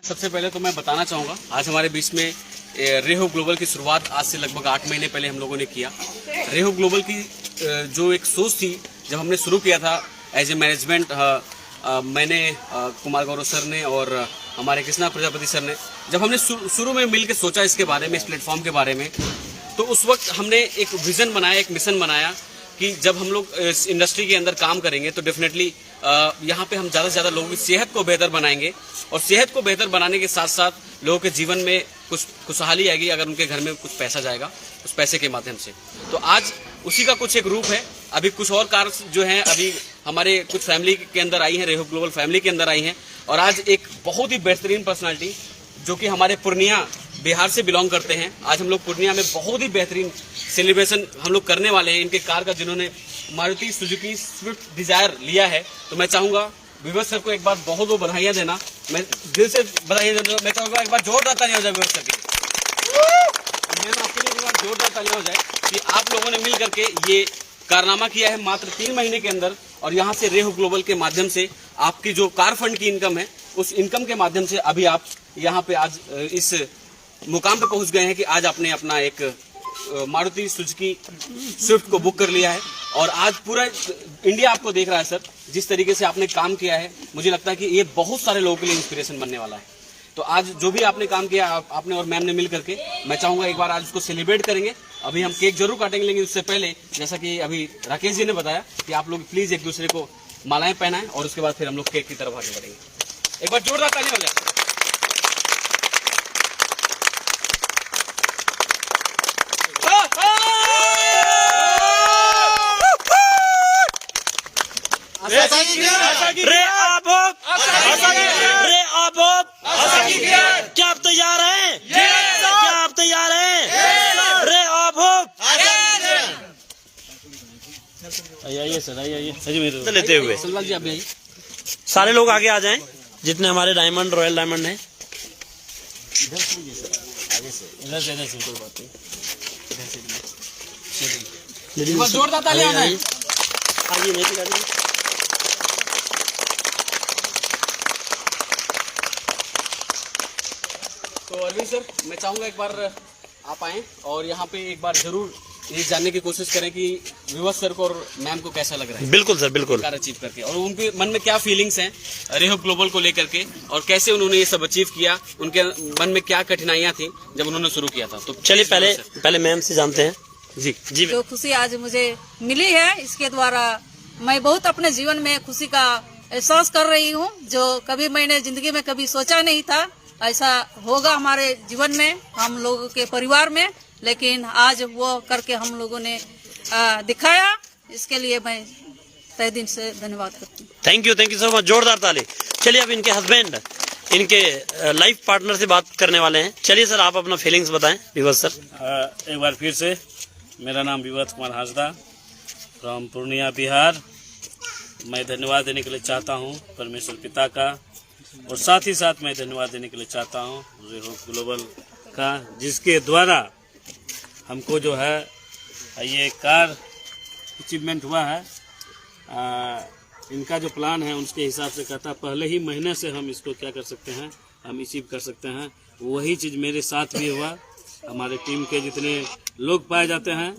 सबसे पहले तो मैं बताना चाहूँगा, आज हमारे बीच में रेहो ग्लोबल की शुरुआत आज से लगभग 8 महीने पहले हम लोगों ने किया। रेहो ग्लोबल की जो एक सोच थी, जब हमने शुरू किया था एज ए मैनेजमेंट, मैंने कुमार गौरव सर ने और हमारे कृष्णा प्रजापति सर ने, जब हमने शुरू में मिल के सोचा इसके बारे में, इस प्लेटफॉर्म के बारे में, तो उस वक्त हमने एक विज़न बनाया, एक मिशन बनाया कि जब हम लोग इस इंडस्ट्री के अंदर काम करेंगे तो डेफिनेटली यहाँ पे हम ज़्यादा से ज़्यादा लोगों की सेहत को बेहतर बनाएंगे, और सेहत को बेहतर बनाने के साथ साथ लोगों के जीवन में कुछ खुशहाली आएगी अगर उनके घर में कुछ पैसा जाएगा उस पैसे के माध्यम से। तो आज उसी का कुछ एक रूप है। अभी कुछ और कार्य जो हैं अभी हमारे कुछ फैमिली के अंदर आई हैं, रेहो ग्लोबल फैमिली के अंदर आई हैं, और आज एक बहुत ही बेहतरीन पर्सनालिटी जो कि हमारे पूर्णिया बिहार से बिलोंग करते हैं, आज हम लोग पूर्णिया में बहुत ही बेहतरीन सेलिब्रेशन हम लोग करने वाले हैं इनके कार का, जिन्होंने मारुति सुजुकी स्विफ्ट डिजायर लिया है। तो मैं चाहूंगा विवेक सर को एक बार बहुत बहुत बधाइयां देना, मैं दिल से बधाइयां देना। मैं चाहूंगा एक बार जोरदार तालियां हो जाए विवेक सर की, मैम आपके लिए एक बार जोरदार तालियां हो जाए कि आप लोगों ने मिल करके ये कारनामा किया है मात्र 3 महीने के अंदर, और यहाँ से रेहो ग्लोबल के माध्यम से आपकी जो कार फंड की इनकम है, उस इनकम के माध्यम से अभी आप यहाँ पे आज इस मुकाम पे पहुंच गए हैं कि आज आपने अपना एक मारुति सुजुकी स्विफ्ट को बुक कर लिया है, और आज पूरा इंडिया आपको देख रहा है सर। जिस तरीके से आपने काम किया है, मुझे लगता है कि ये बहुत सारे लोगों के लिए इंस्पिरेशन बनने वाला है। तो आज जो भी आपने काम किया आपने और मैम ने मिल करके, मैं चाहूंगा एक बार आज उसको सेलिब्रेट करेंगे। अभी हम केक जरूर काटेंगे, लेकिन उससे पहले जैसा कि अभी राकेश जी ने बताया कि आप लोग प्लीज एक दूसरे को मालाएं पहनाएं, और उसके बाद फिर हम लोग केक की तरफ आगे बढ़ेंगे। एक बार जोरदार ताली हो जाए। क्या आप तैयार हैं? क्या आप तैयार हैं? रे आभोग आइए सर, आइए तो लेते हुए सलमान जी आप भी आइए। सारे लोग आगे आ जाएं जितने हमारे डायमंड रॉयल डायमंड हैं। इधर से कोई बात नहीं, जोरदार तालियां हो जाए। आइए नहीं तो अरविंद सर, मैं चाहूंगा एक बार आप आएं और यहाँ पे एक बार जरूर ये जानने की कोशिश करें कि विवास सर को और मैम को कैसा लग रहा है। बिल्कुल सर, बिल्कुल। कार अचीव करके, और उनके मन में क्या फीलिंग्स हैं रेहो ग्लोबल को लेकर के, और कैसे उन्होंने ये सब अचीव किया, उनके मन में क्या कठिनाइयां थी जब उन्होंने शुरू किया था। तो चलिए पहले मैम से जानते हैं। जी जी। जो खुशी आज मुझे मिली है, इसके द्वारा मैं बहुत अपने जीवन में खुशी का एहसास कर रही हूँ, जो कभी मैंने जिंदगी में कभी सोचा नहीं था ऐसा होगा हमारे जीवन में, हम लोगों के परिवार में, लेकिन आज वो करके हम लोगों ने दिखाया। इसके लिए मैं तहे दिल से धन्यवाद करती हूँ। थैंक यू सो मच, जोरदार ताली। चलिए अब इनके हस्बैंड, इनके लाइफ पार्टनर से बात करने वाले हैं। चलिए सर, आप अपना फीलिंग्स बताएं। विवास सर। एक बार फिर से, मेरा नाम विवास कुमार हाजदा फ्रॉम पूर्णिया बिहार। मैं धन्यवाद देने के लिए चाहता हूँ परमेश्वर पिता का, और साथ ही साथ मैं धन्यवाद देने के लिए चाहता हूँ रेहो ग्लोबल का, जिसके द्वारा हमको जो है ये कार अचीवमेंट हुआ है। इनका जो प्लान है उसके हिसाब से कहता पहले ही महीने से हम इसको क्या कर सकते हैं, हम अचीव कर सकते हैं। वही चीज़ मेरे साथ भी हुआ। हमारे टीम के जितने लोग पाए जाते हैं,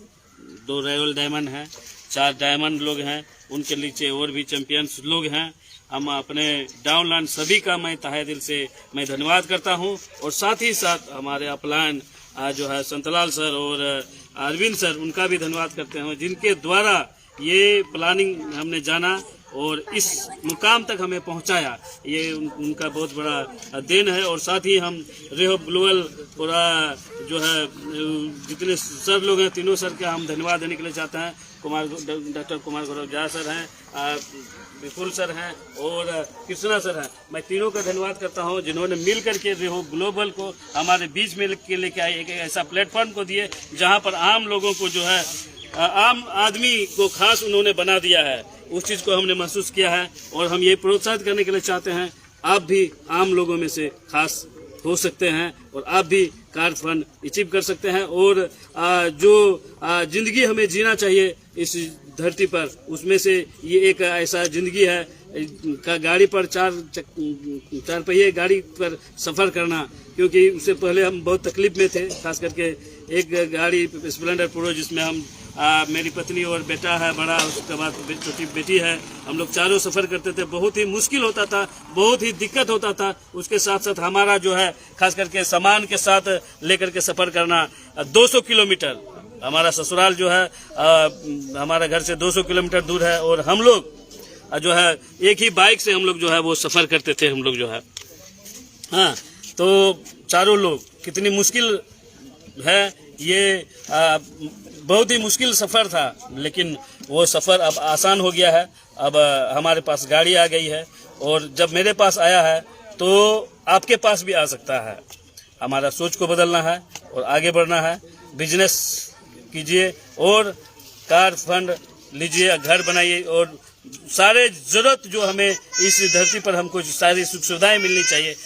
2 रॉयल डायमंड हैं, 4 डायमंड लोग हैं, उनके नीचे और भी चैंपियंस लोग हैं। हम अपने डाउनलाइन सभी का मैं तहे दिल से मैं धन्यवाद करता हूं, और साथ ही साथ हमारे अपलाइन जो है संतलाल सर और अरविंद सर, उनका भी धन्यवाद करते हैं, जिनके द्वारा ये प्लानिंग हमने जाना और इस मुकाम तक हमें पहुंचाया। ये उनका बहुत बड़ा देन है। और साथ ही हम रेहो ग्लोबल पूरा जो है जितने सर लोग हैं, तीनों सर का हम धन्यवाद देने के लिए चाहते हैं। डॉक्टर कुमार गौरव झा सर हैं, विपुल सर हैं और कृष्णा सर हैं। मैं तीनों का धन्यवाद करता हूं, जिन्होंने मिल करके रेहो ग्लोबल को हमारे बीच में लेके आए, एक ऐसा प्लेटफॉर्म को दिए जहां पर आम लोगों को जो है, आम आदमी को खास उन्होंने बना दिया है। उस चीज़ को हमने महसूस किया है, और हम ये प्रोत्साहित करने के लिए चाहते हैं आप भी आम लोगों में से खास हो सकते हैं, और आप भी कार फंड अचीव कर सकते हैं। और जो जिंदगी हमें जीना चाहिए इस धरती पर, उसमें से ये एक ऐसा जिंदगी है गाड़ी पर चार पहिए गाड़ी पर सफर करना, क्योंकि उससे पहले हम बहुत तकलीफ में थे। खास करके एक गाड़ी स्प्लेंडर प्रो जिसमें हम मेरी पत्नी और बेटा है बड़ा, उसके बाद छोटी बेटी है, हम लोग चारों सफर करते थे। बहुत ही मुश्किल होता था, बहुत ही दिक्कत होता था। उसके साथ साथ हमारा जो है खास करके सामान के साथ लेकर के सफर करना 200 किलोमीटर, हमारा ससुराल जो है हमारा घर से 200 किलोमीटर दूर है, और हम लोग जो है एक ही बाइक से हम लोग जो है वो सफर करते थे हम लोग जो है। हाँ, तो चारों लोग कितनी मुश्किल है ये, बहुत ही मुश्किल सफर था, लेकिन वो सफर अब आसान हो गया है। अब हमारे पास गाड़ी आ गई है, और जब मेरे पास आया है तो आपके पास भी आ सकता है। हमारा सोच को बदलना है और आगे बढ़ना है। बिजनेस कीजिए और कार फंड लीजिए, घर बनाइए, और सारे जरूरत जो हमें इस धरती पर हमको सारी सुख सुविधाएं मिलनी चाहिए,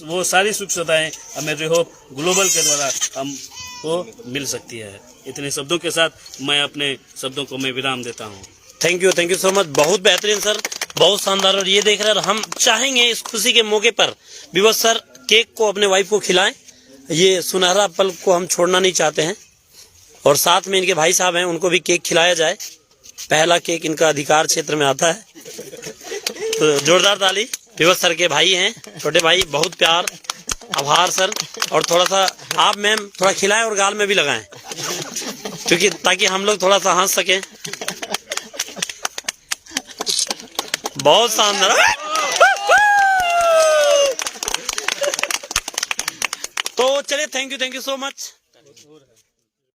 वो सारी सुख सुविधाएं हमें रेहोप ग्लोबल के द्वारा हमको मिल सकती है। इतने शब्दों के साथ मैं अपने शब्दों को मैं विराम देता हूँ। थैंक यू सो मच, बहुत बेहतरीन सर, बहुत शानदार। और ये देख रहे हैं, हम चाहेंगे इस खुशी के मौके पर विवश सर केक को अपने वाइफ को खिलाएं। ये सुनहरा पल को हम छोड़ना नहीं चाहते हैं, और साथ में इनके भाई साहब हैं, उनको भी केक खिलाया जाए। पहला केक इनका अधिकार क्षेत्र में आता है, तो जोरदार ताली। विवश सर के भाई हैं, छोटे भाई, बहुत प्यार, आभार सर। और थोड़ा सा आप मैम थोड़ा खिलाएं और गाल में भी लगाएं, क्योंकि ताकि हम लोग थोड़ा सा हंस सकें। बहुत शानदार। तो चलिए, थैंक यू सो मच।